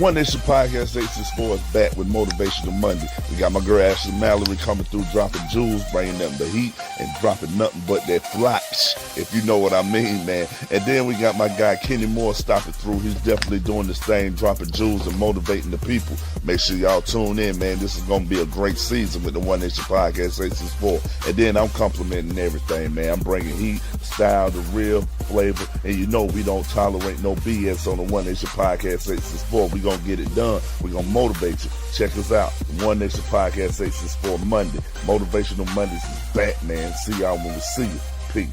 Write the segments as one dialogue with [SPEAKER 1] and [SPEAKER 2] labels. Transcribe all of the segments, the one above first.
[SPEAKER 1] One Nation Podcast 864 is back with Motivational Monday. We got my girl Ashley Mallory coming through, dropping jewels, bringing them the heat, and dropping nothing but that flops, if you know what I mean, man. And then we got my guy Kenny Moore stopping through. He's definitely doing this thing, dropping jewels and motivating the people. Make sure y'all tune in, man. This is going to be a great season with the One Nation Podcast 864. And then I'm complimenting everything, man. I'm bringing heat, style, the real flavor. And you know we don't tolerate no BS on the One Nation Podcast 864. We gonna get it done. We gonna motivate you. Check us out. One Nation Podcast 864 Monday. Motivational Mondays is back, man. See y'all when we see you. Peace.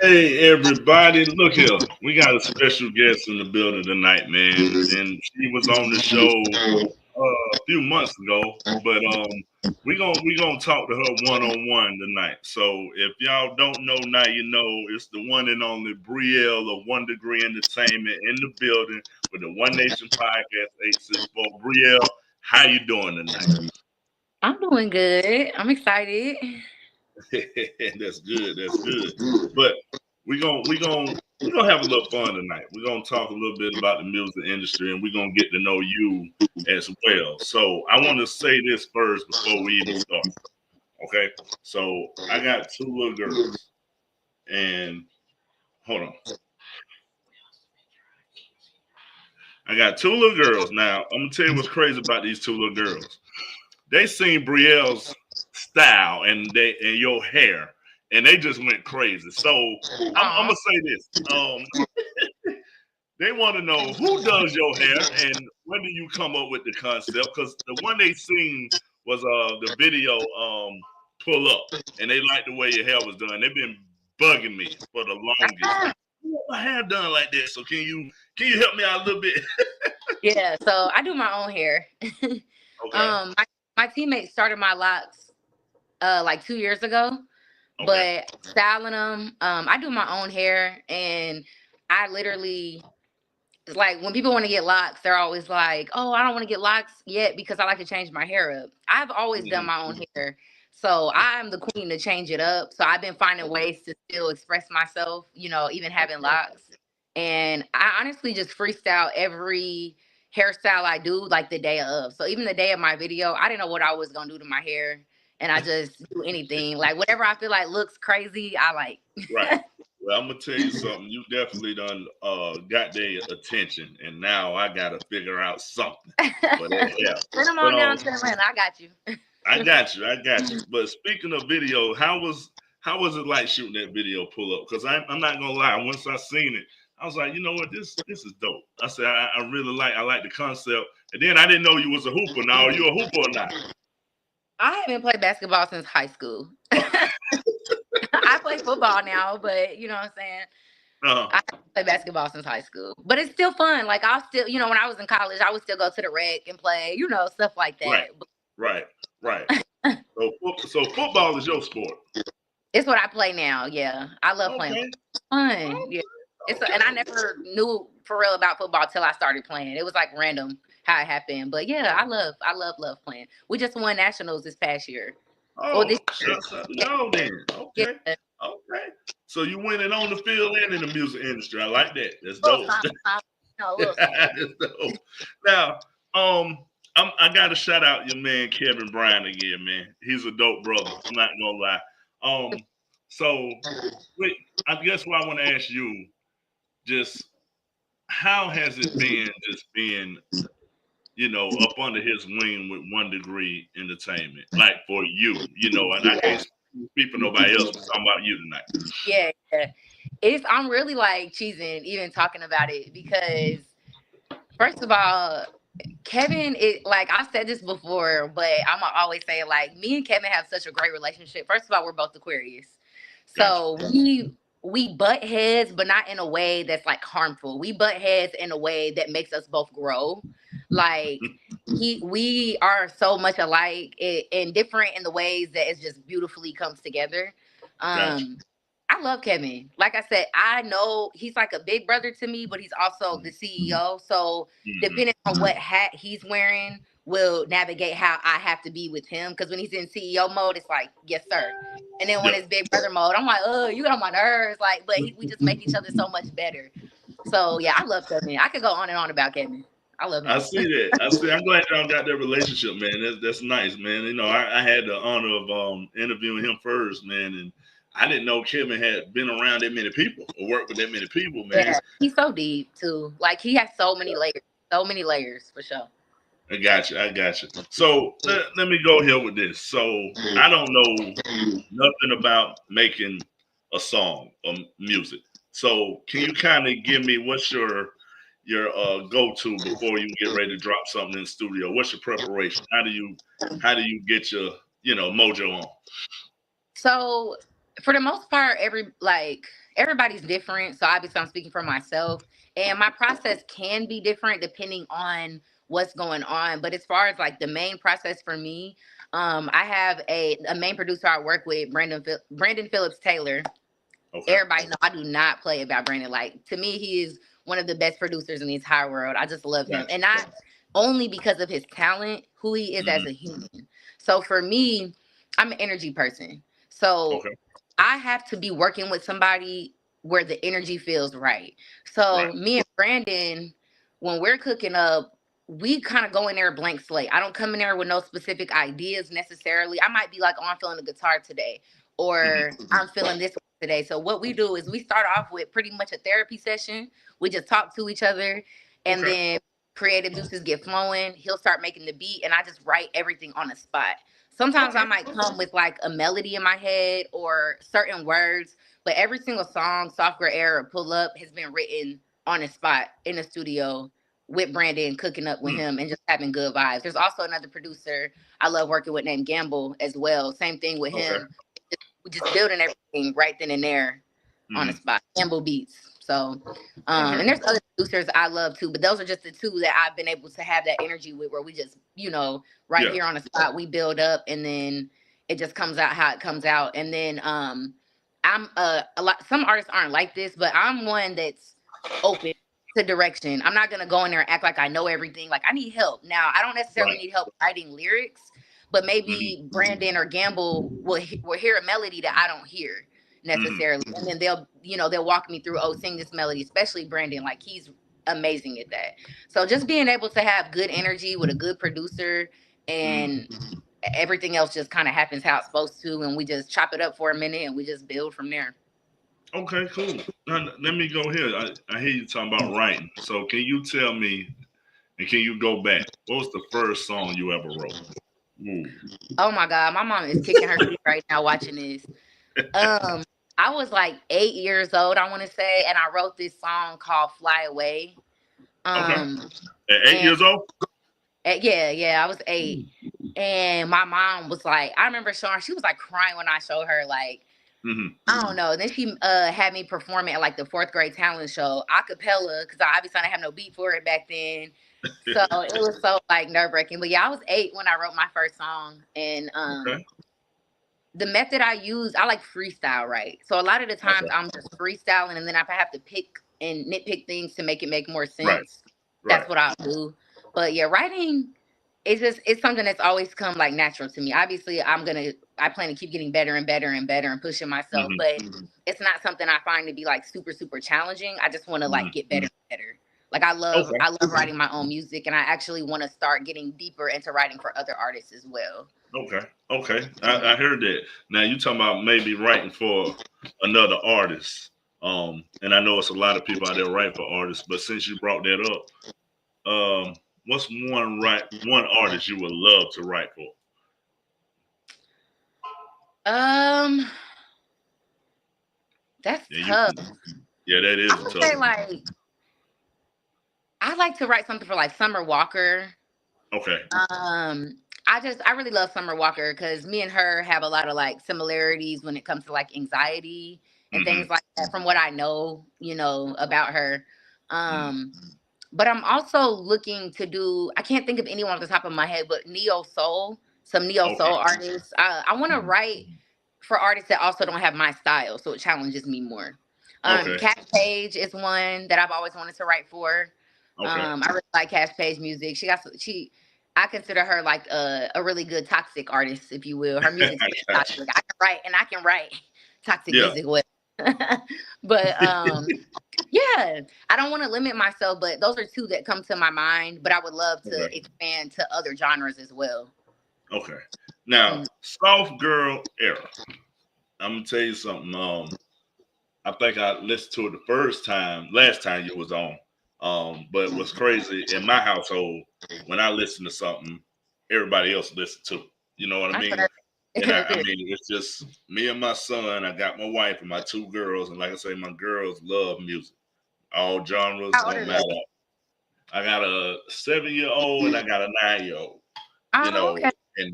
[SPEAKER 2] Hey everybody, look here. We got a special guest in the building tonight, man. And she was on the show a few months ago, but we gonna talk to her one-on-one tonight. So if y'all don't know now, you know it's the one and only Brielle of One Degree Entertainment in the building with the One Nation Podcast 864. Brielle, how you doing tonight?
[SPEAKER 3] I'm doing good. I'm excited.
[SPEAKER 2] That's good. That's good. But we're gonna have a little fun tonight. We're gonna talk a little bit about the music industry, and we're gonna get to know you as well. So I want to say this first before we even start. Okay. So I got two little girls, and hold on. I got two little girls. Now I'm gonna tell you what's crazy about these two little girls. They seen Brielle's style and your hair, and they just went crazy. So I'm gonna say this: they want to know who does your hair and when do you come up with the concept? Because the one they seen was the video pull up, and they liked the way your hair was done. They've been bugging me for the longest. I want my hair done like this. So can you help me out a little bit?
[SPEAKER 3] Yeah, so I do my own hair.
[SPEAKER 2] Okay.
[SPEAKER 3] My teammate started my locks like 2 years ago,
[SPEAKER 2] Okay.
[SPEAKER 3] but styling them, I do my own hair, and I literally, it's like when people want to get locks, they're always like, "Oh, I don't want to get locks yet because I like to change my hair up." I've always done my own hair, so I'm the queen to change it up. So I've been finding ways to still express myself, you know, even having locks. And I honestly just freestyle every hairstyle I do like the day of. So even the day of my video, I didn't know what I was gonna do to my hair, and I just do anything. Like whatever I feel like looks crazy, I like.
[SPEAKER 2] Right. Well, I'm gonna tell you something. You definitely done got their attention, and now I gotta figure out something. But yeah,
[SPEAKER 3] Send them on down to Atlanta. I got you.
[SPEAKER 2] I got you. But speaking of video, how was it like shooting that video pull up? Because I'm not gonna lie. Once I seen it, I was like, you know what, this is dope. I said I really like the concept. And then I didn't know you was a hooper. Now are you a hooper or not?
[SPEAKER 3] I haven't played basketball since high school. I play football now, but you know what I'm saying? I haven't played basketball since high school. But it's still fun. Like I'll still, you know, when I was in college, I would still go to the rec and play, you know, stuff like that.
[SPEAKER 2] Right. So football is your sport.
[SPEAKER 3] It's what I play now. Yeah. I love playing. It's fun. Yeah. And I never knew for real about football till I started playing. It was like random how it happened. But yeah, I love playing. We just won nationals this past year.
[SPEAKER 2] Oh, then. Okay. Yeah. Okay. So you winning on the field and in the music industry. I like that. That's dope. That's dope. Now, I gotta shout out your man Kevin Bryan again, man. He's a dope brother. I'm not gonna lie. So wait, I guess what I want to ask you, just how has it been just being, you know, up under his wing with One Degree Entertainment, like for you, you know, and I can't speak for nobody else. We're talking about you tonight.
[SPEAKER 3] Yeah. I'm really like cheesing even talking about it because first of all, Kevin, like I said this before, but I'm gonna always say like me and Kevin have such a great relationship. First of all, we're both Aquarius, so we butt heads, but not in a way that's like harmful. We butt heads in a way that makes us both grow. Like we are so much alike and different in the ways that it just beautifully comes together. I love Kevin. Like I said, I know he's like a big brother to me, but he's also the CEO. So depending on what hat he's wearing, will navigate how I have to be with him. Because when he's in CEO mode, it's like, yes, sir. And then when it's Big Brother mode, I'm like, oh, you got on my nerves. Like, but we just make each other so much better. So yeah, I love Kevin. I could go on and on about Kevin. I love him.
[SPEAKER 2] I see that. I'm glad y'all got that relationship, man. That's nice, man. You know, I had the honor of interviewing him first, man, and I didn't know Kevin had been around that many people or worked with that many people, man.
[SPEAKER 3] Yeah, he's so deep too. Like he has so many layers for sure.
[SPEAKER 2] I got you. So let me go here with this. So I don't know nothing about making a song or music. So can you kind of give me what's your go-to before you get ready to drop something in the studio? What's your preparation? How do you get your mojo on?
[SPEAKER 3] So for the most part, everybody's different. So obviously I'm speaking for myself. And my process can be different depending on what's going on. But as far as like the main process for me, I have a main producer I work with, Brandon Phillips Taylor. Okay. Everybody know I do not play about Brandon. Like to me, he is one of the best producers in the entire world. I just love him. And not only because of his talent, who he is as a human. So for me, I'm an energy person. So I have to be working with somebody where the energy feels right. So me and Brandon, when we're cooking up, we kind of go in there blank slate. I don't come in there with no specific ideas necessarily. I might be like, oh, I'm feeling the guitar today, or I'm feeling this today. So what we do is we start off with pretty much a therapy session. We just talk to each other, and then creative juices get flowing. He'll start making the beat, and I just write everything on the spot. Sometimes I might come with like a melody in my head or certain words, but every single song, Software Error or Pull Up, has been written on the spot in the studio with Brandon, cooking up with him and just having good vibes. There's also another producer I love working with named Gamble as well. Same thing with him. We're just building everything right then and there on the spot. Gamble Beats. So, and there's other producers I love too, but those are just the two that I've been able to have that energy with, where we just, right here on the spot, we build up and then it just comes out how it comes out. And then I'm some artists aren't like this, but I'm one that's open to direction. I'm not gonna go in there and act like I know everything. Like I need help. Now I don't necessarily need help writing lyrics, but maybe Brandon or Gamble will hear a melody that I don't hear necessarily, and then they'll walk me through, oh, sing this melody, especially Brandon. Like he's amazing at that. So just being able to have good energy with a good producer, and everything else just kind of happens how it's supposed to, and we just chop it up for a minute and we just build from there.
[SPEAKER 2] Okay, cool. Now, let me go here. I hear you talking about writing. So can you tell me, and can you go back, what was the first song you ever wrote?
[SPEAKER 3] Oh my God, my mom is kicking her feet right now watching this. I was like 8 years old, I want to say, and I wrote this song called Fly Away.
[SPEAKER 2] At 8 years old?
[SPEAKER 3] Yeah, I was 8. And my mom was like, I remember showing her, she was like crying when I showed her, like, I don't know. Then she had me perform at like the 4th grade talent show, a cappella, because I obviously didn't have no beat for it back then. So it was so like nerve-wracking. But yeah, I was 8 when I wrote my first song. And the method I use, I like freestyle, right? So a lot of the times I'm just freestyling, and then if I have to pick and nitpick things to make it make more sense, that's what I'll do. But yeah, writing, it's something that's always come like natural to me. Obviously, I plan to keep getting better and better and better and pushing myself, but it's not something I find to be like super, super challenging. I just want to like get better and better. Like I love writing my own music, and I actually want to start getting deeper into writing for other artists as well.
[SPEAKER 2] Okay. I heard that. Now you talking about maybe writing for another artist. And I know it's a lot of people out there writing for artists, but since you brought that up, what's one artist you would love to write for?
[SPEAKER 3] That's tough.
[SPEAKER 2] That is tough.
[SPEAKER 3] Say like, I like to write something for like Summer Walker.
[SPEAKER 2] Okay.
[SPEAKER 3] I really love Summer Walker because me and her have a lot of like similarities when it comes to like anxiety and things like that, from what I know, about her. But I'm also looking to do, I can't think of anyone off the top of my head, but some neo soul artists. I want to write for artists that also don't have my style, so it challenges me more. Cash Page is one that I've always wanted to write for. I really like Cash Page music. I consider her like a really good toxic artist, if you will. Her music's very toxic. I can write and I can write toxic
[SPEAKER 2] Yeah.
[SPEAKER 3] music well. But yeah, I don't want to limit myself, but those are two that come to my mind. But I would love to
[SPEAKER 2] Okay.
[SPEAKER 3] expand to other genres as well.
[SPEAKER 2] Okay. Now, soft girl era. I'm gonna tell you something. I think I listened to it last time you was on. But what's crazy in my household, when I listen to something, everybody else listen to. You know what I mean? And I mean, it's just me and my son. I got my wife and my two girls, and like I say, my girls love music. All genres don't matter. I got a 7-year-old and I got a 9-year-old. You know,
[SPEAKER 3] okay.
[SPEAKER 2] and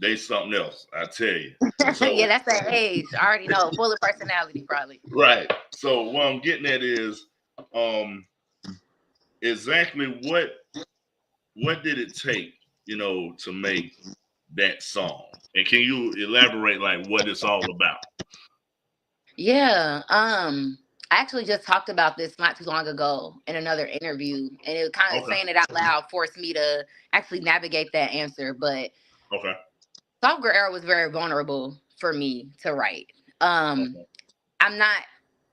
[SPEAKER 2] they something else, I tell you. So,
[SPEAKER 3] yeah, that's that age. I already know, full of personality, probably.
[SPEAKER 2] Right. So what I'm getting at is, exactly what did it take, to make that song? And can you elaborate like what it's all about?
[SPEAKER 3] Yeah. I actually just talked about this not too long ago in another interview, and it was kind of saying it out loud forced me to actually navigate that answer. But soft girl era was very vulnerable for me to write. I'm not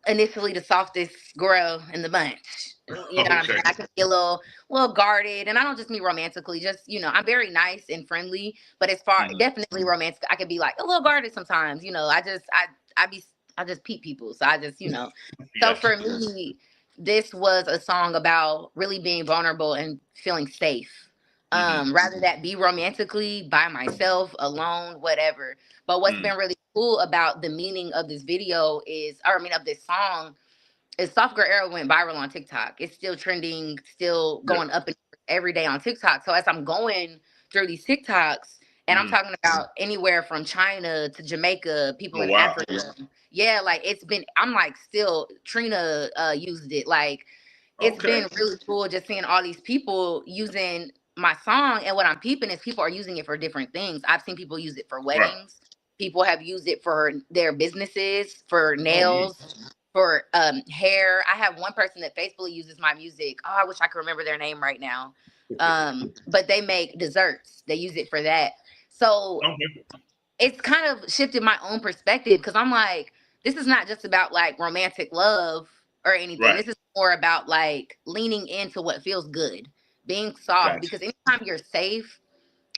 [SPEAKER 3] initially the softest girl in the bunch. You know what I'm saying? I can be a little guarded, and I don't just mean romantically. Just I'm very nice and friendly, but as far definitely romantic, I could be like a little guarded sometimes. I just peep people, so I just So for me, this was a song about really being vulnerable and feeling safe. Rather that be romantically by myself, alone, whatever. But what's been really cool about the meaning of this video of this song is Soft Girl Era went viral on TikTok. It's still trending, still going up and every day on TikTok. So as I'm going through these TikToks, and I'm talking about anywhere from China to Jamaica, people in Africa. Yeah, like I'm like still, Trina used it. Like it's been really cool just seeing all these people using my song. And what I'm peeping is people are using it for different things. I've seen people use it for weddings. People have used it for their businesses, for nails, for hair. I have one person that faithfully uses my music. Oh, I wish I could remember their name right now. But they make desserts. They use it for that. So it's kind of shifted my own perspective, because I'm like, this is not just about like romantic love or anything. This is more about like leaning into what feels good, being soft. Because anytime you're safe,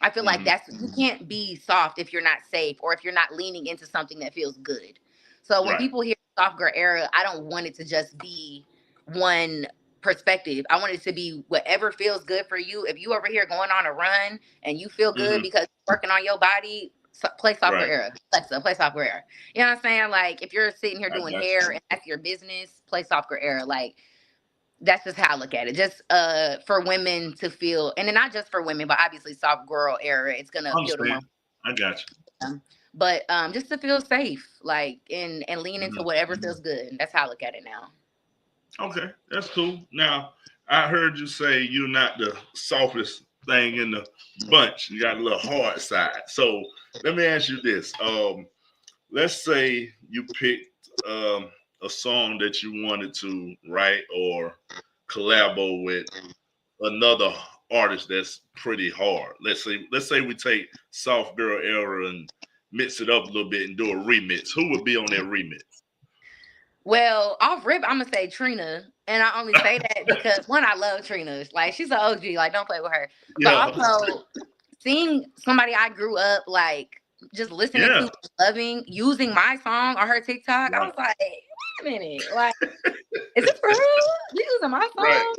[SPEAKER 3] I feel like you can't be soft if you're not safe or if you're not leaning into something that feels good. So when people hear soft girl era, I don't want it to just be one perspective. I want it to be whatever feels good for you. If you over here going on a run and you feel good because you're working on your body, play soft girl era. Alexa, play soft girl era. You know what I'm saying? Like if you're sitting here doing hair and that's your business, play soft girl era. Like that's just how I look at it. Just for women to feel, and then not just for women, but obviously soft girl era, it's gonna appeal to more.
[SPEAKER 2] I got you.
[SPEAKER 3] But just to feel safe, like and lean into whatever feels good. That's how I look at it now.
[SPEAKER 2] Okay, that's cool. Now, I heard you say you're not the softest thing in the bunch. You got a little hard side. So let me ask you this. Let's say you picked a song that you wanted to write or collabo with another artist that's pretty hard. Let's say we take Soft Girl Era and mix it up a little bit and do a remix. Who would be on that remix?
[SPEAKER 3] Well, off rip, I'm gonna say Trina, and I only say that because one, I love Trina. Like she's an OG. Like don't play with her. But also seeing somebody I grew up like just listening to, loving, using my song on her TikTok, I was like, wait a minute, like, is this for real? You using my song?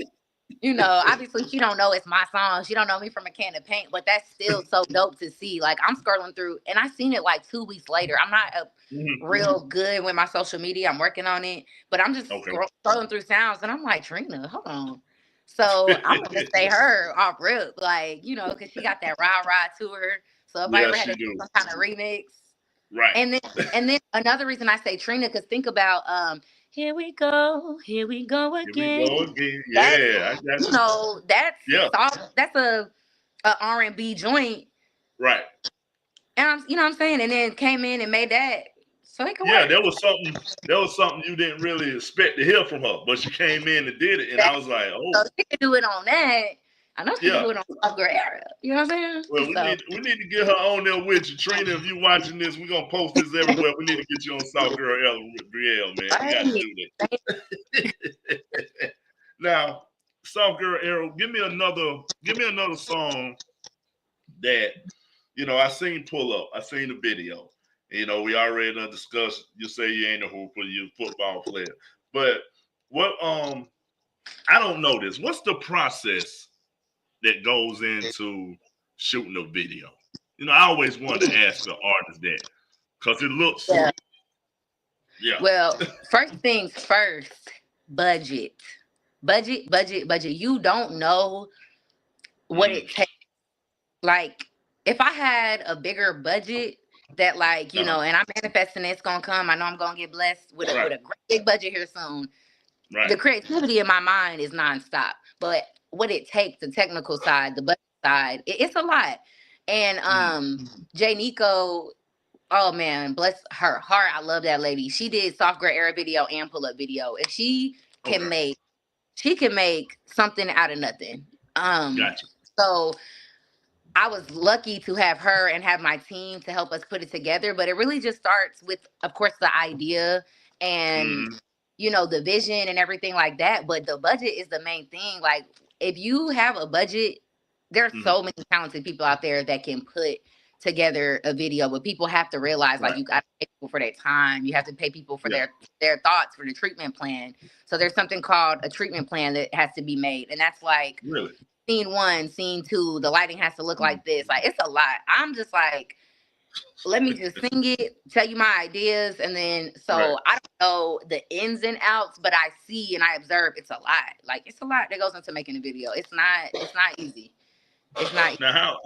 [SPEAKER 3] Obviously she don't know it's my song. She don't know me from a can of paint, but that's still so dope to see. Like I'm scrolling through and I seen it like 2 weeks later. I'm not real good with my social media. I'm working on it, but I'm just scrolling through sounds and I'm like, Trina, hold on. So I'm gonna say her off rip, like, because she got that rah-rah to her. So if I ever had to do some kind of remix.
[SPEAKER 2] Right.
[SPEAKER 3] And then another reason I say Trina, because think about here we go again.
[SPEAKER 2] Here we go again. Yeah,
[SPEAKER 3] that's soft, that's a R&B joint.
[SPEAKER 2] Right.
[SPEAKER 3] And what I'm saying? And then came in and made that. So it can work.
[SPEAKER 2] There was something you didn't really expect to hear from her, but she came in and did it, and I was like, oh.
[SPEAKER 3] So she could do it on that. I know she can do it on Soft Girl Era. You know what I'm saying?
[SPEAKER 2] Well, we need to get her on there with you. Trina, if you watching this, we're gonna post this everywhere. We need to get you on Soft Girl Era with Brielle, man. We gotta do that. Now, Soft Girl Era, give me another song that, you know, I seen Pull Up. I seen the video. You know, we already discussed, you say you ain't a hooper, you're a football player. But what I don't know this. What's the process that goes into shooting a video? You know, I always want to ask an artist that because it looks. Yeah.
[SPEAKER 3] Well, first things first, budget. You don't know what it takes. Like, if I had a bigger budget that, like, you know, and I'm manifesting it's gonna come. I know I'm gonna get blessed with a great big budget here soon. Right. The creativity in my mind is nonstop, but what it takes, the technical side, the budget side, it's a lot. And Jay Nico, oh man, bless her heart. I love that lady. She did Soft Girl Era video and Pull Up video, and she can make something out of nothing.
[SPEAKER 2] Gotcha.
[SPEAKER 3] So I was lucky to have her and have my team to help us put it together. But it really just starts with, of course, the idea and you know, the vision and everything like that. But the budget is the main thing. Like, if you have a budget, there's so many talented people out there that can put together a video, but people have to realize, like, you got to pay people for their time. You have to pay people for their thoughts, for the treatment plan. So there's something called a treatment plan that has to be made. And that's like scene 1, scene 2, the lighting has to look like this. Like, it's a lot. I'm just like, let me just sing it, tell you my ideas, and then I don't know the ins and outs, but I see and I observe it's a lot. Like, it's a lot that goes into making a video. It's not easy. It's not easy.
[SPEAKER 2] Now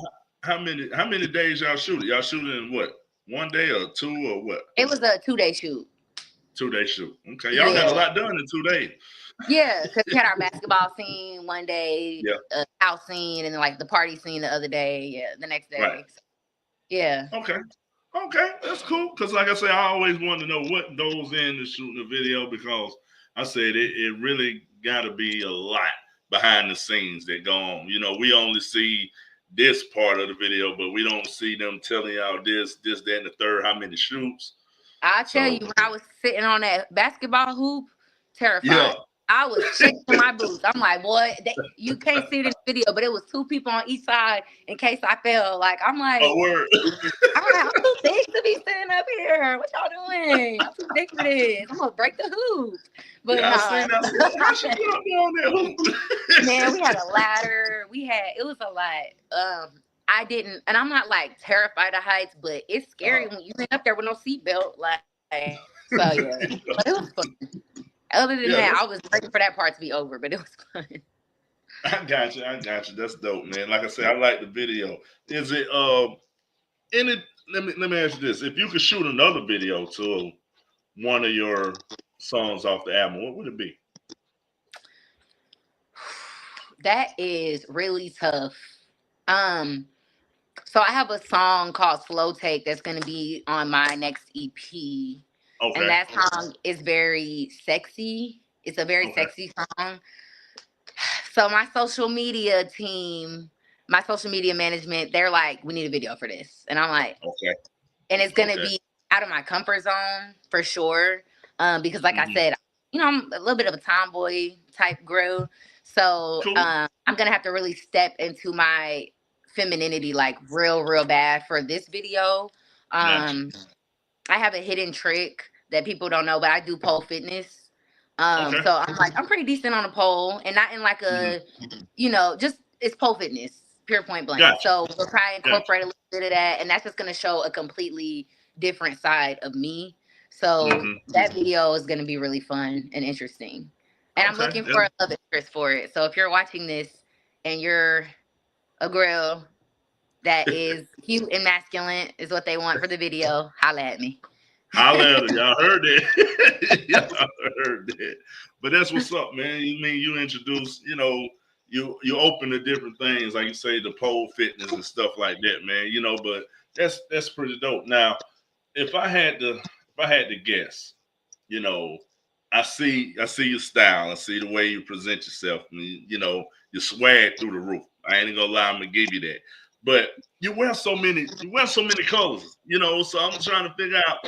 [SPEAKER 2] how many days y'all shoot it? Y'all shoot it in what? 1 day or 2 or what?
[SPEAKER 3] It was a 2-day shoot.
[SPEAKER 2] 2-day shoot. Okay. Y'all got a lot done in 2 days.
[SPEAKER 3] Yeah, because we had our basketball scene one day, house scene, and then like the party scene the other day, the next day.
[SPEAKER 2] Right.
[SPEAKER 3] So, yeah.
[SPEAKER 2] Okay, that's cool. Because like I say, I always want to know what goes into shooting a video, because I said it really got to be a lot behind the scenes that go on. You know, we only see this part of the video, but we don't see them telling y'all this, that, and the third, how many shoots.
[SPEAKER 3] I tell you, when I was sitting on that basketball hoop, terrified. Yeah. I was shaking my boots. I'm like, boy, you can't see this video, but it was 2 people on each side in case I fell. Like, I'm like,
[SPEAKER 2] word.
[SPEAKER 3] I'm too big to be sitting up here. What y'all doing? I'm too big for this. I'm gonna break the hoop. But
[SPEAKER 2] I seen that. I should get up there on that hoop.
[SPEAKER 3] Man, we had a ladder. It was a lot. I didn't, and I'm not like terrified of heights, but it's scary when you end up there with no seatbelt. Like, so yeah, but it was fun. Other than that, I was waiting for that part to be over, but it was fun.
[SPEAKER 2] I got you. That's dope, man. Like I said, I like the video. Is it let me ask you this. If you could shoot another video to one of your songs off the album, what would it be?
[SPEAKER 3] That is really tough. So I have a song called Slow Take that's gonna be on my next EP. Okay. And that song is very sexy. It's a very sexy song. So my social media team, my social media management, they're like, we need a video for this. And I'm like, okay. And it's going to be out of my comfort zone for sure. Because like I said, you know, I'm a little bit of a tomboy type girl. So I'm going to have to really step into my femininity, like real bad for this video. I have a hidden trick that people don't know, but I do pole fitness. So I'm like, I'm pretty decent on a pole, and not in like a, you know, just it's pole fitness, pure point blank. Gotcha. So we'll try and incorporate a little bit of that, and that's just going to show a completely different side of me. So that video is going to be really fun and interesting. And I'm looking for a love interest for it. So if you're watching this and you're a girl that is cute and masculine is what they want for the video, holla at me.
[SPEAKER 2] Holla at her. Y'all heard that. Y'all heard that. But that's what's up, man. You introduce, you know, you open to different things, like you say, the pole fitness and stuff like that, man. You know, but that's pretty dope. Now, if I had to guess, you know, I see your style. I see the way you present yourself. I mean, you know, you swag through the roof. I ain't gonna lie, I'm gonna give you that. But you wear so many colors, you know. So I'm trying to figure out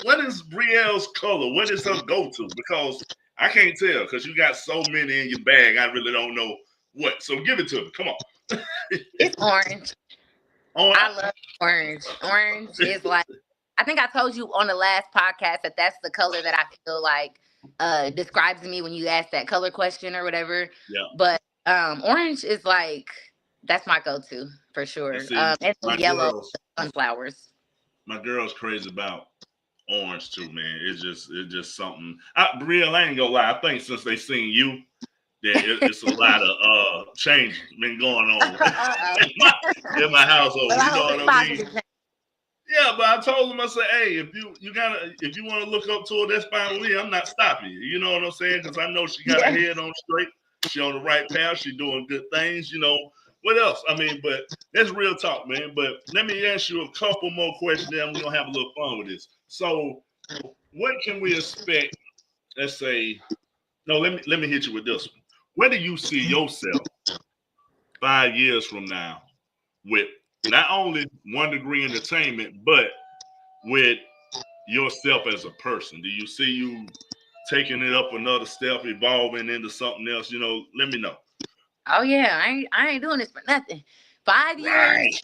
[SPEAKER 2] what is Brielle's color? What is her go-to? Because I can't tell because you got so many in your bag. I really don't know what. So give it to me. Come on.
[SPEAKER 3] It's orange. I love orange. Orange is like, I think I told you on the last podcast that that's the color that I feel like describes me when you ask that color question or whatever.
[SPEAKER 2] Yeah.
[SPEAKER 3] But orange is like, that's my go-to for sure.
[SPEAKER 2] See,
[SPEAKER 3] and yellow sunflowers.
[SPEAKER 2] My girl's crazy about orange too, man. It's just something. Brielle, I ain't gonna lie. I think since they seen you, it's a lot of change been going on in my household.
[SPEAKER 3] Well,
[SPEAKER 2] you know what I mean? Yeah, but I told him, I said, hey, if you want to look up to her, that's fine with me. I'm not stopping you. You know what I'm saying? Because I know she got her head on straight. She on the right path. She doing good things. You know what else? I mean, but that's real talk, man. But let me ask you a couple more questions. Then we're gonna have a little fun with this. So, what can we expect? Let's say, no. Let me hit you with this one. Where do you see yourself 5 years from now with not only One Degree Entertainment, but with yourself as a person? Do you see you taking it up another step, evolving into something else? You know, let me know.
[SPEAKER 3] Oh yeah, I ain't doing this for nothing. 5 years,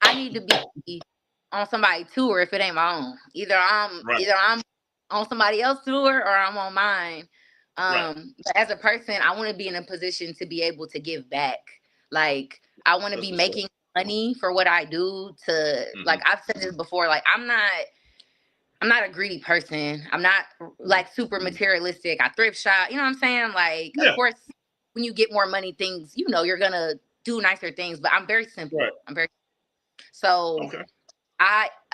[SPEAKER 3] I need to be on somebody's tour if it ain't my own. Either I'm on somebody else's tour or I'm on mine. But as a person, I want to be in a position to be able to give back. Like I want to be making money for what I do. Like I've said this before. Like I'm not a greedy person. I'm not like super materialistic. I thrift shop. You know what I'm saying? Like of course, when you get more money, things you're gonna do nicer things. But I'm very simple.
[SPEAKER 2] Right.
[SPEAKER 3] I'm very so.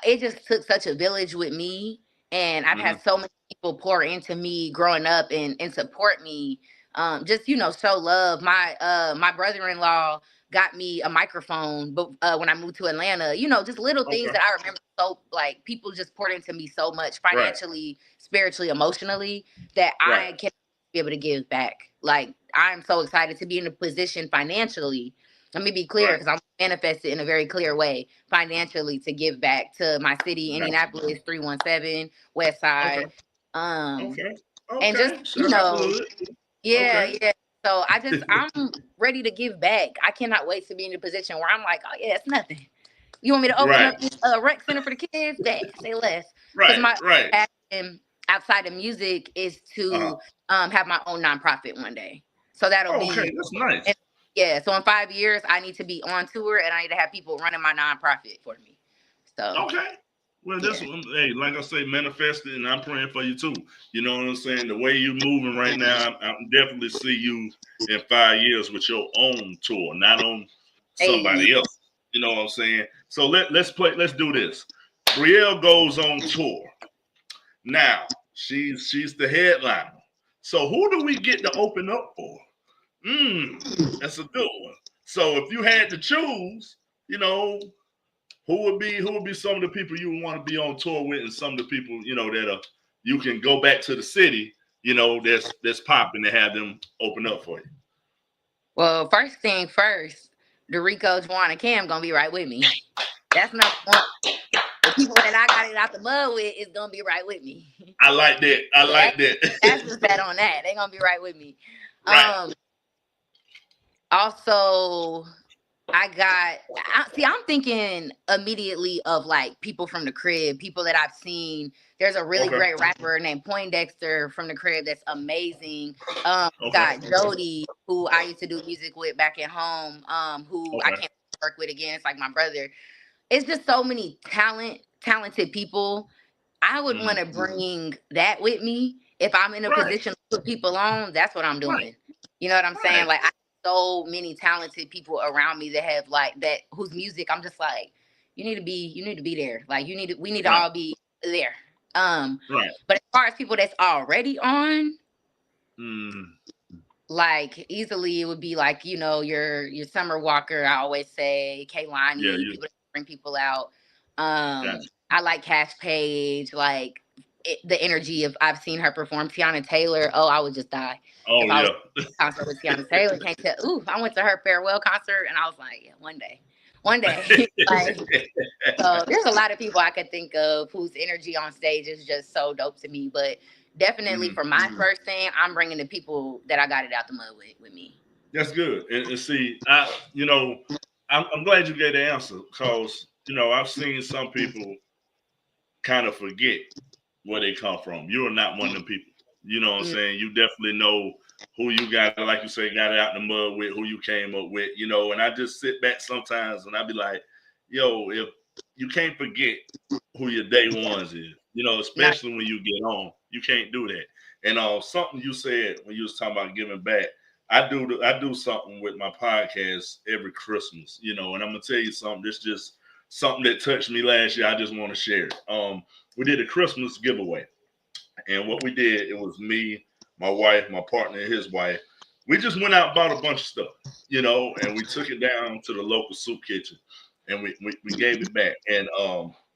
[SPEAKER 3] It just took such a village with me, and I've had so many people pour into me growing up and support me. Just show love. My brother-in-law got me a microphone, but when I moved to Atlanta, just little things that I remember. So like people just poured into me so much financially, spiritually, emotionally that I can be able to give back. Like I'm so excited to be in a position financially. Let me be clear because I'm manifested in a very clear way financially to give back to my city, Indianapolis, 317 West Side. And just yeah. So I'm ready to give back. I cannot wait to be in a position where I'm like, oh yeah, it's nothing. You want me to open up this rec center for the kids? Say less. Because my passion outside of music is to have my own nonprofit one day. So that'll be
[SPEAKER 2] that's nice.
[SPEAKER 3] Yeah, so in 5 years, I need to be on tour and I need to have people running my nonprofit for me. So
[SPEAKER 2] well, this one, hey, like I say, manifested, and I'm praying for you too. You know what I'm saying? The way you're moving right now, I definitely see you in 5 years with your own tour, not on somebody else. You know what I'm saying? So let's do this. Brielle goes on tour. Now she's the headliner. So who do we get to open up for? That's a good one. So if you had to choose, who would be some of the people you would want to be on tour with, and some of the people that you can go back to the city, that's popping to have them open up for you.
[SPEAKER 3] Well, first thing first, Dorico, Juwan, and Cam gonna be right with me. That's not one. The people that I got it out the mud with is gonna be right with me.
[SPEAKER 2] I like that.
[SPEAKER 3] That's just bet on that. They're gonna be right with me. Also, I'm thinking immediately of like people from the crib, people that I've seen. There's a really great rapper named Poindexter from the crib that's amazing. Got Jody, who I used to do music with back at home, who I can't work with again. It's like my brother. It's just so many talented people. I would want to bring that with me. If I'm in a position to put people on, that's what I'm doing. You know what I'm saying? Like I have so many talented people around me that have like that whose music I'm just like, you need to be there. Like we need to all be there. But as far as people that's already on, like easily it would be like, your Summer Walker, I always say, Kaylani, people that bring people out. I like Cash Page, like the energy of I've seen her perform. Tiana Taylor, oh, I would just die
[SPEAKER 2] Oh
[SPEAKER 3] if I
[SPEAKER 2] yeah.
[SPEAKER 3] was at a concert with Tiana Taylor. Can't tell. Ooh, I went to her farewell concert and I was like, yeah, one day. Like, so there's a lot of people I could think of whose energy on stage is just so dope to me. But definitely for my first thing, I'm bringing the people that I got it out the mud with me.
[SPEAKER 2] That's good. And see, I'm glad you gave the answer because I've seen some people kind of forget where they come from. You're not one of them people. You know what I'm saying? You definitely know who you got, like you say, got it out in the mud with, who you came up with, and I just sit back sometimes and I be like, yo, if you can't forget who your day ones is, especially when you get on, you can't do that. And something you said when you was talking about giving back, I do something with my podcast every Christmas, and I'm gonna tell you something. This just something that touched me last year. I just want to share it. We did a Christmas giveaway. And what we did, it was me, my wife, my partner, and his wife. We just went out and bought a bunch of stuff, and we took it down to the local soup kitchen and we gave it back. And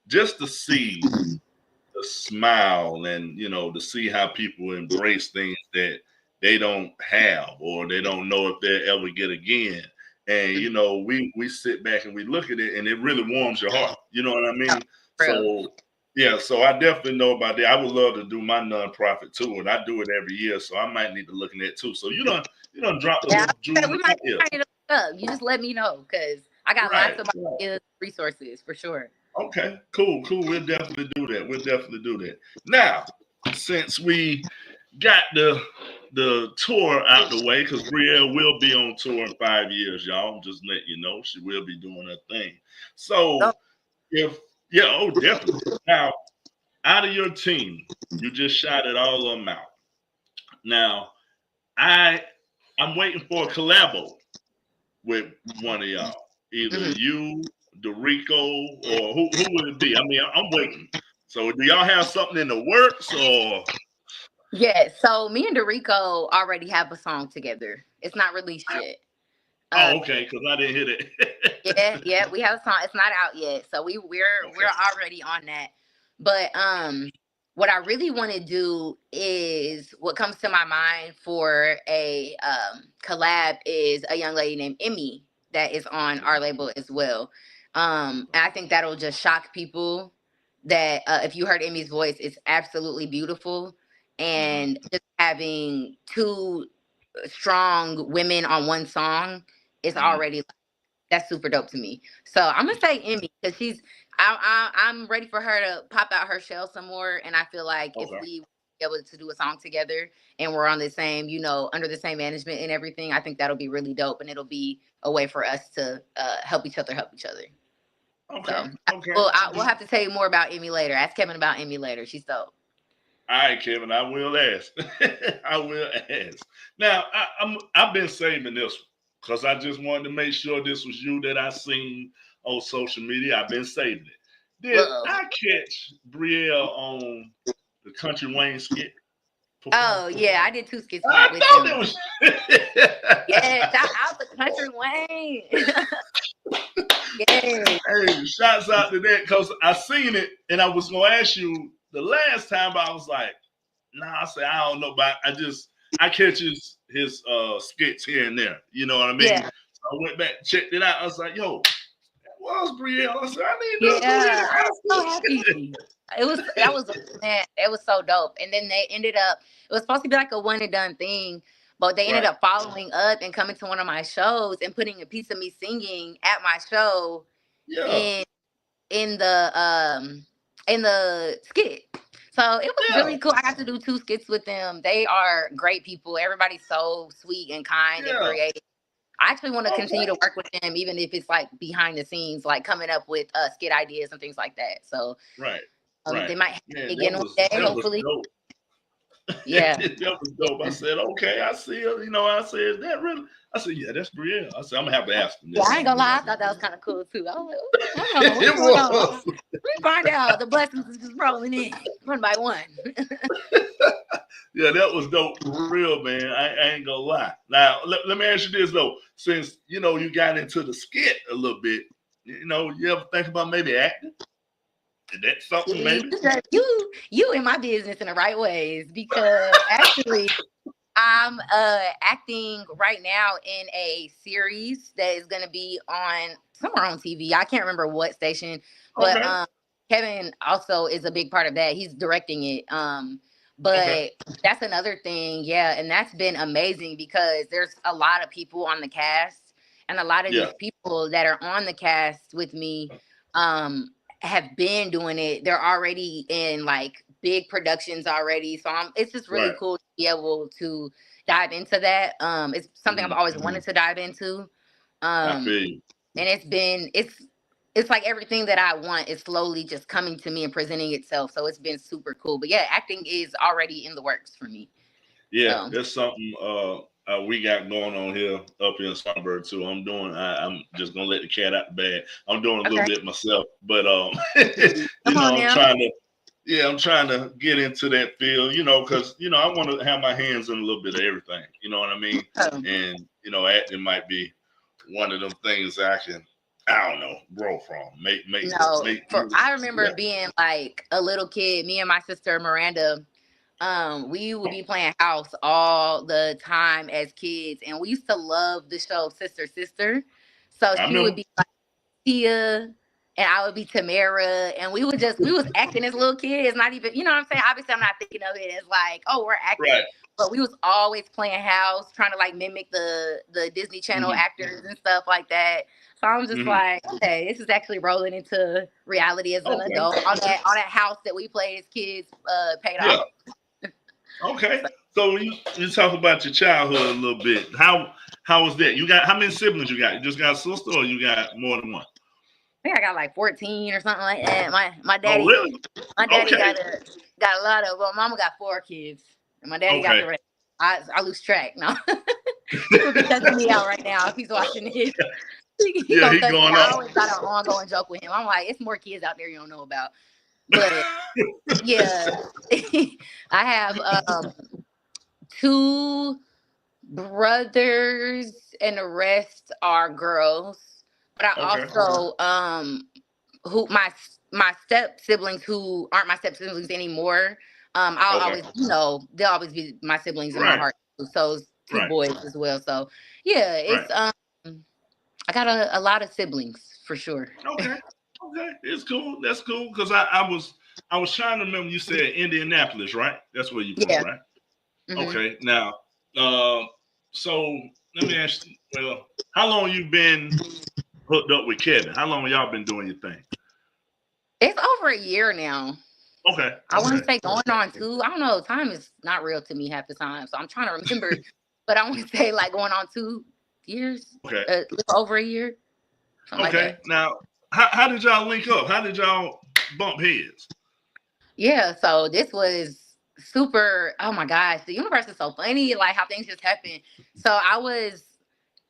[SPEAKER 2] just to see the smile and, to see how people embrace things that they don't have or they don't know if they'll ever get again. And, we sit back and we look at it and it really warms your heart. You know what I mean? So, yeah, so I definitely know about that. I would love to do my nonprofit too, and I do it every year. So I might need to look at that too. So you don't drop the little jewel.
[SPEAKER 3] We might it up. You just let me know because I got lots of ideas, resources for sure.
[SPEAKER 2] Okay, cool. We'll definitely do that. Now, since we got the tour out the way, because Brielle will be on tour in 5 years, y'all. I'm just letting you know she will be doing her thing. So definitely. Now, out of your team, you just shouted all of them out. Now, I'm waiting for a collabo with one of y'all. Either you, Dorico, or who would it be? I mean, I'm waiting. So do y'all have something in the works or?
[SPEAKER 3] Yeah, so me and Dorico already have a song together. It's not released yet.
[SPEAKER 2] Oh, okay, because I didn't hear
[SPEAKER 3] it. Yeah, we have a song. It's not out yet, so we're already on that. But what I really want to do is what comes to my mind for a collab is a young lady named Emmy that is on our label as well. And I think that'll just shock people that if you heard Emmy's voice, it's absolutely beautiful. And just having two strong women on one song is already that's super dope to me. So I'm gonna say Emmy because I'm ready for her to pop out her shell some more. And I feel like if we be able to do a song together and we're on the same, under the same management and everything, I think that'll be really dope. And it'll be a way for us to help each other.
[SPEAKER 2] Okay.
[SPEAKER 3] So, we'll have to tell you more about Emmy later. Ask Kevin about Emmy later. She's dope.
[SPEAKER 2] All right, Kevin, I will ask. Now, I've been saving this one because I just wanted to make sure this was you that I seen on social media. I've been saving it. Did I catch Brielle on the Country Wayne skit?
[SPEAKER 3] Oh, yeah, I did 2 skits with
[SPEAKER 2] him. It was...
[SPEAKER 3] Yeah, shout out to Country Wayne. Yeah.
[SPEAKER 2] Hey, shouts out to that because I seen it and I was going to ask you the last time, but I was like, nah, I said, I don't know, but I catch his skits here and there. You know what I mean? Yeah. So I went back and checked it out. I was like, yo, that was Brielle. I said, I need to
[SPEAKER 3] I was so happy. It was so dope. And then they ended up, it was supposed to be like a one and done thing, but they ended up following up and coming to one of my shows and putting a piece of me singing at my show in the skit. So it was really cool. I got to do 2 skits with them. They are great people. Everybody's so sweet and kind and creative. I actually want to continue to work with them, even if it's like behind the scenes, like coming up with skit ideas and things like that. So they might have me again one day, hopefully. Yeah.
[SPEAKER 2] That was dope. I said, okay, I see her. I said, is that really? I said, yeah, that's Brielle. I said, I'm gonna have to ask him.
[SPEAKER 3] Yeah, I ain't gonna lie, I thought that was kind of cool too. I was like, what's going on? Let me find out. The blessings is just rolling in one by one.
[SPEAKER 2] Yeah, that was dope for real, man. I ain't gonna lie. Now, let me ask you this though. Since you got into the skit a little bit, you ever think about maybe acting? Is that something maybe?
[SPEAKER 3] You in my business in the right ways, because actually I'm acting right now in a series that is going to be on somewhere on TV. I can't remember what station, but
[SPEAKER 2] Okay.
[SPEAKER 3] Kevin also is a big part of that. He's directing it.
[SPEAKER 2] Okay.
[SPEAKER 3] But that's another thing, yeah, and that's been amazing because there's a lot of people on the cast, and a lot of
[SPEAKER 2] Yeah.
[SPEAKER 3] these people that are on the cast with me have been doing it. They're already in like big productions already. So it's just really
[SPEAKER 2] Right.
[SPEAKER 3] cool to be able to dive into that. It's something I've always
[SPEAKER 2] Mm-hmm.
[SPEAKER 3] wanted to dive into.
[SPEAKER 2] I
[SPEAKER 3] Um,
[SPEAKER 2] feel you.
[SPEAKER 3] and it's like everything that I want is slowly just coming to me and presenting itself. So it's been super cool. But yeah, acting is already in the works for me.
[SPEAKER 2] Yeah,
[SPEAKER 3] So
[SPEAKER 2] that's something we got going on here up in Spartanburg too. I'm just gonna let the cat out the bag. I'm doing a little
[SPEAKER 3] okay.
[SPEAKER 2] bit myself, but
[SPEAKER 3] Come on
[SPEAKER 2] I'm
[SPEAKER 3] now.
[SPEAKER 2] trying to get into that field, because I want to have my hands in a little bit of everything. You know what I mean? And acting might be one of them things that I don't know, grow from.
[SPEAKER 3] No, I remember
[SPEAKER 2] Yeah.
[SPEAKER 3] being like a little kid, me and my sister Miranda, we would be playing house all the time as kids, and we used to love the show Sister Sister. So
[SPEAKER 2] I
[SPEAKER 3] she would
[SPEAKER 2] remember.
[SPEAKER 3] be like Tia, and I would be Tamara, and we was acting as little kids, not even, you know what I'm saying? Obviously, I'm not thinking of it as like, oh, we're acting,
[SPEAKER 2] Right.
[SPEAKER 3] but we was always playing house, trying to like mimic the Disney Channel
[SPEAKER 2] Hmm.
[SPEAKER 3] actors and stuff like that. So I'm just
[SPEAKER 2] Hmm.
[SPEAKER 3] like, okay, this is actually rolling into reality as an
[SPEAKER 2] Okay.
[SPEAKER 3] adult. All that house that we played as kids paid
[SPEAKER 2] Yeah.
[SPEAKER 3] off.
[SPEAKER 2] Okay. So when you talk about your childhood a little bit, how was that? You got how many siblings you got? You just got a sister, or you got more than one?
[SPEAKER 3] I think I got like 14 or something like that. My
[SPEAKER 2] Oh,
[SPEAKER 3] daddy
[SPEAKER 2] really?
[SPEAKER 3] my daddy
[SPEAKER 2] Okay.
[SPEAKER 3] got a lot of. Well, mama got 4 kids, and my daddy got
[SPEAKER 2] Okay.
[SPEAKER 3] the rest. I lose track. No, he would be cussing me out right now if he's watching this. He
[SPEAKER 2] Yeah,
[SPEAKER 3] gonna
[SPEAKER 2] he
[SPEAKER 3] cuss me.
[SPEAKER 2] going
[SPEAKER 3] I
[SPEAKER 2] off.
[SPEAKER 3] always got an ongoing joke with him. I'm like, it's more kids out there you don't know about. But yeah, I have 2 brothers, and the rest are girls. But I
[SPEAKER 2] Okay.
[SPEAKER 3] also who my step siblings who aren't my step siblings anymore. I'll
[SPEAKER 2] Okay.
[SPEAKER 3] always, they'll always be my siblings in my
[SPEAKER 2] Right.
[SPEAKER 3] heart. So it's 2
[SPEAKER 2] Right.
[SPEAKER 3] boys as well. So yeah,
[SPEAKER 2] Right.
[SPEAKER 3] it's I got a lot of siblings for sure.
[SPEAKER 2] Okay. Okay. It's cool. That's cool. Because I was trying to remember. You said Indianapolis, right? That's where you from,
[SPEAKER 3] Yeah.
[SPEAKER 2] right?
[SPEAKER 3] Hmm.
[SPEAKER 2] Okay. Now, so let me ask you. Well, how long you been hooked up with Kevin? How long y'all been doing your thing?
[SPEAKER 3] It's over a year now.
[SPEAKER 2] Okay.
[SPEAKER 3] I want
[SPEAKER 2] Okay.
[SPEAKER 3] to say going on 2. I don't know. Time is not real to me half the time, so I'm trying to remember. But I want to say like going on 2 years,
[SPEAKER 2] Okay.
[SPEAKER 3] a little over a year, something like
[SPEAKER 2] Okay.
[SPEAKER 3] that.
[SPEAKER 2] Now, how did y'all link up? How did y'all bump heads?
[SPEAKER 3] Yeah, so this was super. Oh my gosh, the universe is so funny, like how things just happen. So I was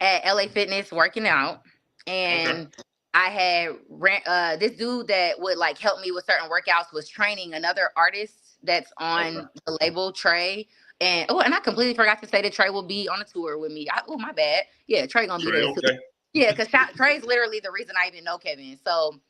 [SPEAKER 3] at LA Fitness working out,
[SPEAKER 2] Okay.
[SPEAKER 3] and I had this dude that would like help me with certain workouts was training another artist that's
[SPEAKER 2] Okay.
[SPEAKER 3] on the label Trey. And I completely forgot to say that Trey will be on a tour with me. Oh my bad. Yeah, Trey gonna be
[SPEAKER 2] Trey.
[SPEAKER 3] there too.
[SPEAKER 2] Okay.
[SPEAKER 3] Yeah, because Trey's literally the reason I even know Kevin. So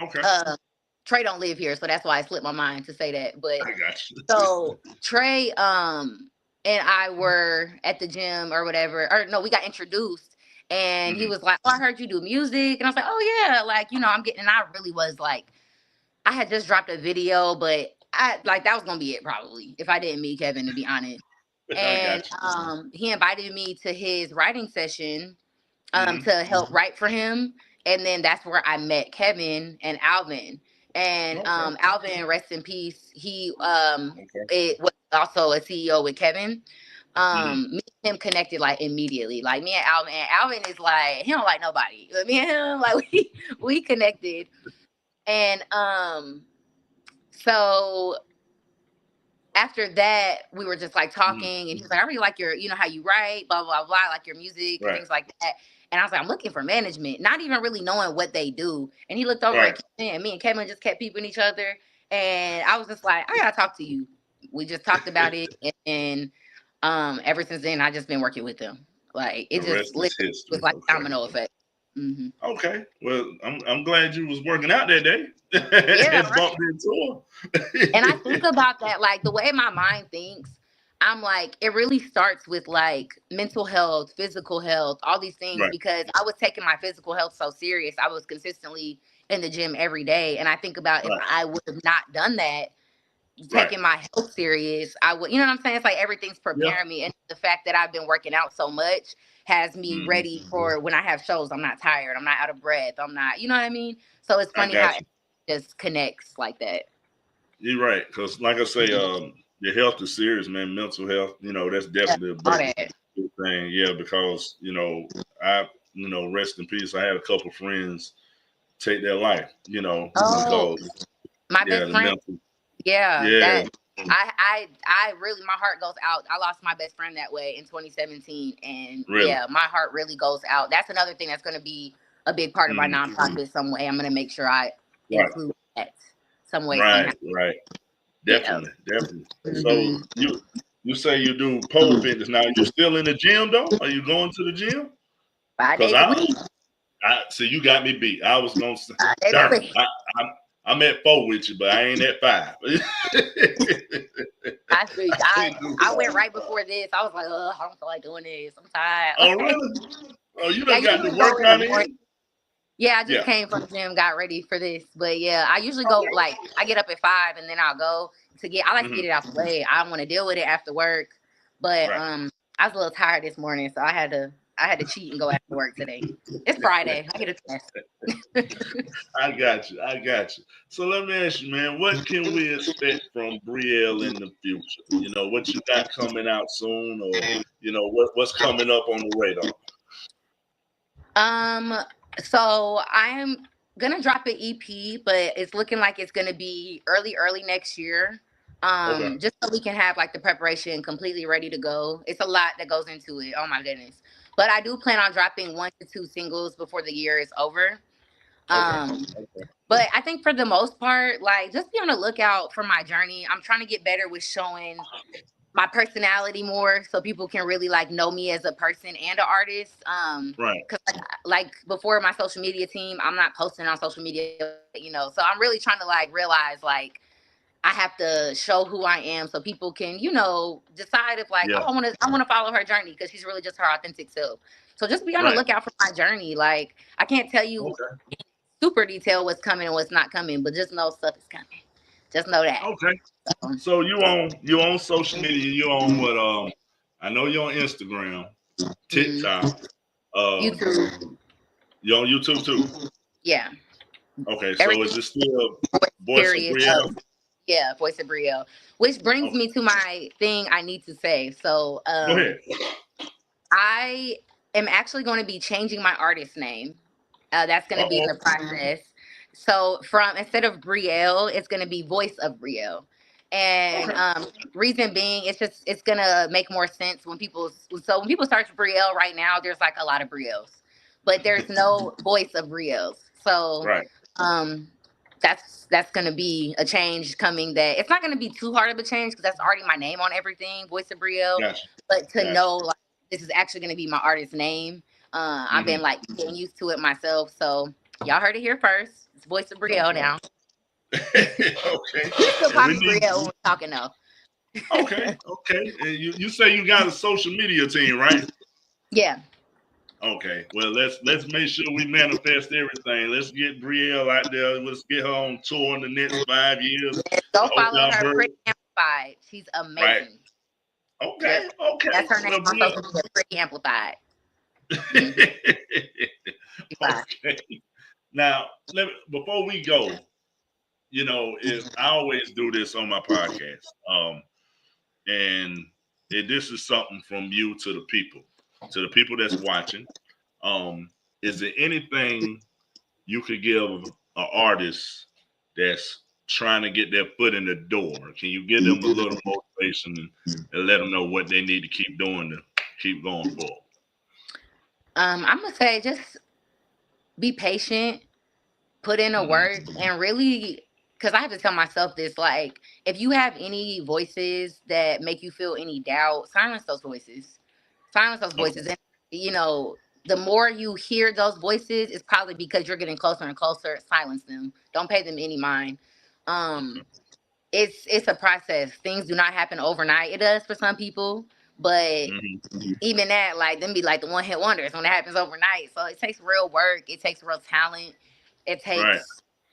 [SPEAKER 2] Okay.
[SPEAKER 3] uh Trey don't live here, so that's why it slipped my mind to say that. But
[SPEAKER 2] I got you.
[SPEAKER 3] so Trey and I were at the gym or whatever, or no, we got introduced, and he
[SPEAKER 2] Hmm.
[SPEAKER 3] was like, "Oh, I heard you do music," and I was like, "Oh yeah," like I'm getting. And I really was like, I had just dropped a video, but I like that was gonna be it probably if I didn't meet Kevin, to be honest.
[SPEAKER 2] I
[SPEAKER 3] And
[SPEAKER 2] got you.
[SPEAKER 3] he invited me to his writing session
[SPEAKER 2] Hmm.
[SPEAKER 3] to help write for him. And then that's where I met Kevin and Alvin. And
[SPEAKER 2] Okay.
[SPEAKER 3] Alvin, rest in peace. He
[SPEAKER 2] Okay.
[SPEAKER 3] it was also a CEO with Kevin.
[SPEAKER 2] Hmm.
[SPEAKER 3] Me and him connected like immediately. Like me and Alvin is like he don't like nobody. But me and him like we connected. And so after that, we were just like
[SPEAKER 2] Hmm.
[SPEAKER 3] talking, and he was like, I really like your, how you write, blah, blah, blah, like your music and
[SPEAKER 2] Right.
[SPEAKER 3] things like that. And I was like, I'm looking for management, not even really knowing what they do. And he looked over
[SPEAKER 2] Right.
[SPEAKER 3] at Kevin, and me and Kevin just kept peeping each other. And I was just like, I gotta talk to you. We just talked about it. And ever since then, I just been working with them. Like it
[SPEAKER 2] The
[SPEAKER 3] just
[SPEAKER 2] rest is
[SPEAKER 3] literally was
[SPEAKER 2] history.
[SPEAKER 3] like
[SPEAKER 2] Okay.
[SPEAKER 3] domino effect. Mm-hmm.
[SPEAKER 2] Okay. Well, I'm glad you was working out that day
[SPEAKER 3] Yeah,
[SPEAKER 2] and
[SPEAKER 3] right.
[SPEAKER 2] bumped into
[SPEAKER 3] And I
[SPEAKER 2] her.
[SPEAKER 3] think about that, like the way my mind thinks, I'm like, it really starts with like mental health, physical health, all these things,
[SPEAKER 2] Right.
[SPEAKER 3] because I was taking my physical health so serious. I was consistently in the gym every day. And I think about if
[SPEAKER 2] Right.
[SPEAKER 3] I would have not done that,
[SPEAKER 2] Right.
[SPEAKER 3] taking my health serious, I would, you know what I'm saying? It's like everything's
[SPEAKER 2] Yeah.
[SPEAKER 3] preparing me. And the fact that I've been working out so much has me
[SPEAKER 2] Hmm.
[SPEAKER 3] ready for when I have shows. I'm not tired. I'm not out of breath. I'm not, you know what I mean? So it's
[SPEAKER 2] I
[SPEAKER 3] funny how
[SPEAKER 2] got
[SPEAKER 3] it
[SPEAKER 2] you.
[SPEAKER 3] just connects like that.
[SPEAKER 2] You're right. Because, like I say, your health is serious, man. Mental health, that's
[SPEAKER 3] Yeah,
[SPEAKER 2] definitely a
[SPEAKER 3] all
[SPEAKER 2] big,
[SPEAKER 3] that.
[SPEAKER 2] big thing. Yeah. Because, I, rest in peace. I had a couple friends take their life,
[SPEAKER 3] Oh,
[SPEAKER 2] because,
[SPEAKER 3] my
[SPEAKER 2] yeah,
[SPEAKER 3] best
[SPEAKER 2] the
[SPEAKER 3] friend.
[SPEAKER 2] mental.
[SPEAKER 3] Yeah,
[SPEAKER 2] Yeah.
[SPEAKER 3] that I really, my heart goes out. I lost my best friend that way in 2017, and
[SPEAKER 2] Really.
[SPEAKER 3] yeah, my heart really goes out. That's another thing that's going to be a big part of my
[SPEAKER 2] Hmm.
[SPEAKER 3] nonprofit. Some way, I'm going to make sure I
[SPEAKER 2] Right.
[SPEAKER 3] include that some way somehow.
[SPEAKER 2] Right. Right.
[SPEAKER 3] Yeah.
[SPEAKER 2] Definitely. Definitely. So
[SPEAKER 3] Hmm.
[SPEAKER 2] you say you do pole fitness now. You still in the gym though? Are you going to the gym? 'Cause5
[SPEAKER 3] days a
[SPEAKER 2] I
[SPEAKER 3] week.
[SPEAKER 2] I see you got me beat. I was gonna say,
[SPEAKER 3] 5 days a
[SPEAKER 2] darn,
[SPEAKER 3] week.
[SPEAKER 2] I'm at 4 with you, but I ain't at 5.
[SPEAKER 3] I think I
[SPEAKER 2] Can't do
[SPEAKER 3] I
[SPEAKER 2] that.
[SPEAKER 3] went right before this. I was like, I don't feel like doing this. I'm
[SPEAKER 2] Oh
[SPEAKER 3] tired.
[SPEAKER 2] really? Oh, you
[SPEAKER 3] Yeah, I
[SPEAKER 2] done got the
[SPEAKER 3] usually go in the
[SPEAKER 2] workout
[SPEAKER 3] morning.
[SPEAKER 2] in?
[SPEAKER 3] Yeah, I just
[SPEAKER 2] Yeah.
[SPEAKER 3] came from the gym, got ready for this. But yeah, I usually go
[SPEAKER 2] Okay.
[SPEAKER 3] like I get up at 5 and then I'll go to get. I like to
[SPEAKER 2] Hmm.
[SPEAKER 3] get it out the way. I don't want to deal with it after work. But
[SPEAKER 2] Right.
[SPEAKER 3] I was a little tired this morning, so I had to cheat and go after work today. It's Friday. I get a test.
[SPEAKER 2] I got you. I got you. So let me ask you, man, what can we expect from Brielle in the future? What you got coming out soon, or what's coming up on the radar?
[SPEAKER 3] Um, so I'm gonna drop an EP, but it's looking like it's gonna be early next year.
[SPEAKER 2] Okay.
[SPEAKER 3] Just so we can have like the preparation completely ready to go. It's a lot that goes into it. Oh my goodness. But I do plan on dropping 1 to 2 singles before the year is over.
[SPEAKER 2] Okay.
[SPEAKER 3] Um,
[SPEAKER 2] Okay.
[SPEAKER 3] but I think for the most part, like just be on the lookout for my journey. I'm trying to get better with showing my personality more so people can really like know me as a person and an artist.
[SPEAKER 2] Right.
[SPEAKER 3] Because like before my social media team, I'm not posting on social media, so I'm really trying to like realize like I have to show who I am so people can, decide if like,
[SPEAKER 2] Yeah.
[SPEAKER 3] oh, I want to follow her journey because she's really just her authentic self. So just be on the
[SPEAKER 2] Right.
[SPEAKER 3] lookout for my journey. Like I can't tell you
[SPEAKER 2] Okay.
[SPEAKER 3] super detail what's coming and what's not coming, but just know stuff is coming. Just know that.
[SPEAKER 2] Okay.
[SPEAKER 3] So,
[SPEAKER 2] So you on social media, you on what I know you're on Instagram,
[SPEAKER 3] mhm.
[SPEAKER 2] TikTok, um
[SPEAKER 3] YouTube,
[SPEAKER 2] you on YouTube too.
[SPEAKER 3] yeah,
[SPEAKER 2] Okay, so
[SPEAKER 3] everything.
[SPEAKER 2] is it still Voice of
[SPEAKER 3] Period.
[SPEAKER 2] Brielle?
[SPEAKER 3] Yeah, voice of Brielle. Which brings
[SPEAKER 2] Okay.
[SPEAKER 3] me to my thing I need to say. So,
[SPEAKER 2] Go ahead.
[SPEAKER 3] I am actually going to be changing my artist name. That's going to be in
[SPEAKER 2] Uh-oh.
[SPEAKER 3] the process. So, from instead of Brielle, it's going to be Voice of Brielle. And
[SPEAKER 2] Okay.
[SPEAKER 3] reason being, it's gonna make more sense when people search Brielle right now. There's like a lot of Brielles, but there's no voice of Brielles. So,
[SPEAKER 2] Right.
[SPEAKER 3] um, that's gonna be a change coming. That it's not gonna be too hard of a change because that's already my name on everything, Voice of Brielle.
[SPEAKER 2] Gotcha.
[SPEAKER 3] But to
[SPEAKER 2] Gotcha.
[SPEAKER 3] know like this is actually gonna be my artist name, I've
[SPEAKER 2] Hmm.
[SPEAKER 3] been like getting used to it myself. So y'all heard it here first. It's Voice of Brielle
[SPEAKER 2] Okay.
[SPEAKER 3] now.
[SPEAKER 2] Okay.
[SPEAKER 3] You still
[SPEAKER 2] And
[SPEAKER 3] call
[SPEAKER 2] we
[SPEAKER 3] me
[SPEAKER 2] need
[SPEAKER 3] Brielle when we're talking though.
[SPEAKER 2] okay, okay. And you say you got a social media team, right?
[SPEAKER 3] Yeah.
[SPEAKER 2] Okay. Well, let's make sure we manifest everything. Let's get Brielle out there. Let's get her on tour in the next 5 years.
[SPEAKER 3] Go
[SPEAKER 2] I hope
[SPEAKER 3] follow
[SPEAKER 2] y'all
[SPEAKER 3] her,
[SPEAKER 2] heard.
[SPEAKER 3] Pretty Amplified. She's
[SPEAKER 2] Right.
[SPEAKER 3] amazing. Yep.
[SPEAKER 2] Okay. Okay.
[SPEAKER 3] That's her name
[SPEAKER 2] Well,
[SPEAKER 3] on social media, Pretty Amplified. Mm-hmm.
[SPEAKER 2] okay. Now, before we go, I always do this on my podcast. And this is something from you to the people that's watching. Is there anything you could give an artist that's trying to get their foot in the door? Can you give them a little motivation and let them know what they need to keep doing to keep going forward?
[SPEAKER 3] I'm gonna say just be patient, put in a
[SPEAKER 2] Hmm.
[SPEAKER 3] work, and really, because I have to tell myself this: like, if you have any voices that make you feel any doubt, silence those voices. Silence those
[SPEAKER 2] Okay.
[SPEAKER 3] voices, and you know, the more you hear those voices, it's probably because you're getting closer and closer. Silence them. Don't pay them any mind. Um, it's a process. Things do not happen overnight. It does for some people, but even that, like, them be like the one hit wonders when it happens overnight. So it takes real work. It takes real talent. It takes,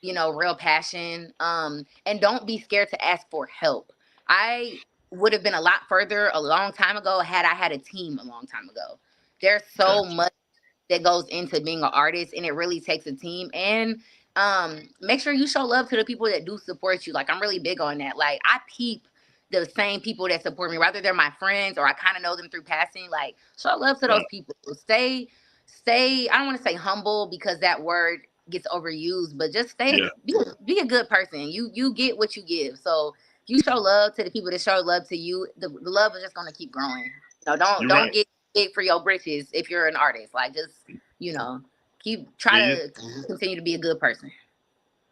[SPEAKER 3] real passion. And don't be scared to ask for help. I would have been a lot further a long time ago had I had a team a long time ago. There's so much that goes into being an artist, and it really takes a team. And make sure you show love to the people that do support you. Like, I'm really big on that. Like, I peep the same people that support me, whether they're my friends or I kind of know them through passing. Like, show love to those people. Stay, I don't want to say humble because that word gets overused, but just be a good person. You get what you give. So you show love to the people that show love to you, the love is just gonna keep growing. Don't get big for your britches if you're an artist. Like, just try to continue to be a good person.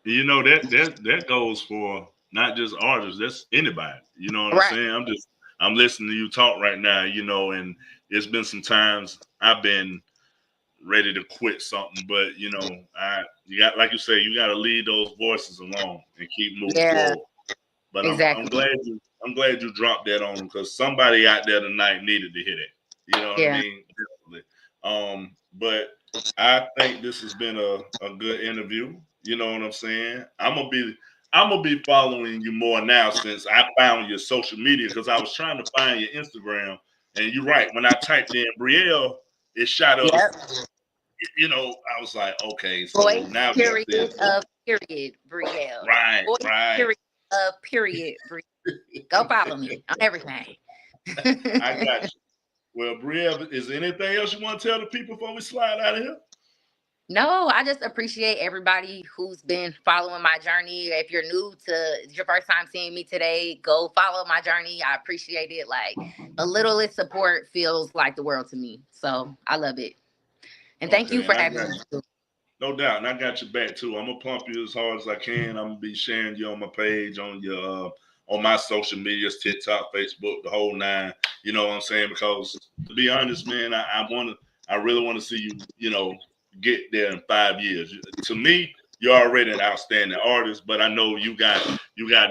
[SPEAKER 2] That goes for not just artists, that's anybody. You know what I'm saying? I'm listening to you talk right now, and it's been some times I've been ready to quit something, but you got, like you say, you got to lead those voices along and keep moving forward. But I'm glad you dropped that on them, because somebody out there tonight needed to hear that. You know what I mean? Definitely. But I think this has been a good interview. You know what I'm saying? I'm gonna be following you more now since I found your social media, because I was trying to find your Instagram, and you're right. When I typed in Brielle, it shot up. I was like, okay, so
[SPEAKER 3] Voice,
[SPEAKER 2] now
[SPEAKER 3] period of period, Brielle.
[SPEAKER 2] Right,
[SPEAKER 3] Voice,
[SPEAKER 2] right.
[SPEAKER 3] Period of period, Brielle. Go follow me on everything.
[SPEAKER 2] I got you. Well, Brielle, is there anything else you want to tell the people before we slide out of here?
[SPEAKER 3] No, I just appreciate everybody who's been following my journey. If you're new to, it's your first time seeing me today, go follow my journey. I appreciate it. Like, a little support feels like the world to me. So I love it. And thank you for having me.
[SPEAKER 2] No doubt. And I got your back too. I'm gonna pump you as hard as I can. I'm gonna be sharing you on my page, on your on my social medias, TikTok, Facebook, the whole nine. You know what I'm saying? Because to be honest, man, I really want to see you, get there in 5 years. To me, you're already an outstanding artist, but I know you got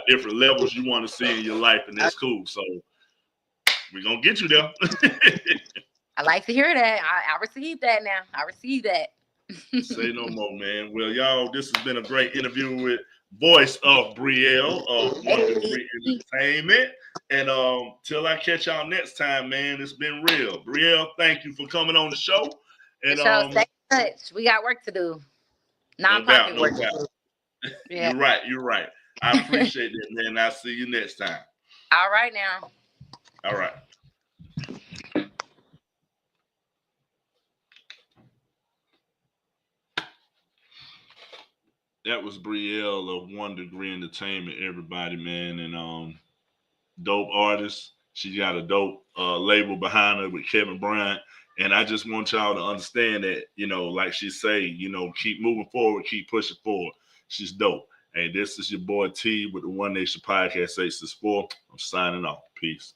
[SPEAKER 2] different levels you want to see in your life, and that's cool. So we're gonna get you there.
[SPEAKER 3] I like to hear that. I received that now. I received that.
[SPEAKER 2] Say no more, man. Well, y'all, this has been a great interview with voice of Brielle of Wonder Free Entertainment. And till I catch y'all next time, man, it's been real. Brielle, thank you for coming on the show. And
[SPEAKER 3] stay in touch. We got work to do. Nonprofit work to do.
[SPEAKER 2] Yeah. You're right. I appreciate it, man. I'll see you next time.
[SPEAKER 3] All right now.
[SPEAKER 2] All right. That was Brielle of 1 Degree Entertainment, everybody, man. And dope artist. She got a dope label behind her with Kevin Bryant. And I just want y'all to understand that, like she say, keep moving forward, keep pushing forward. She's dope. Hey, this is your boy T with the One Nation Podcast 864. I'm signing off. Peace.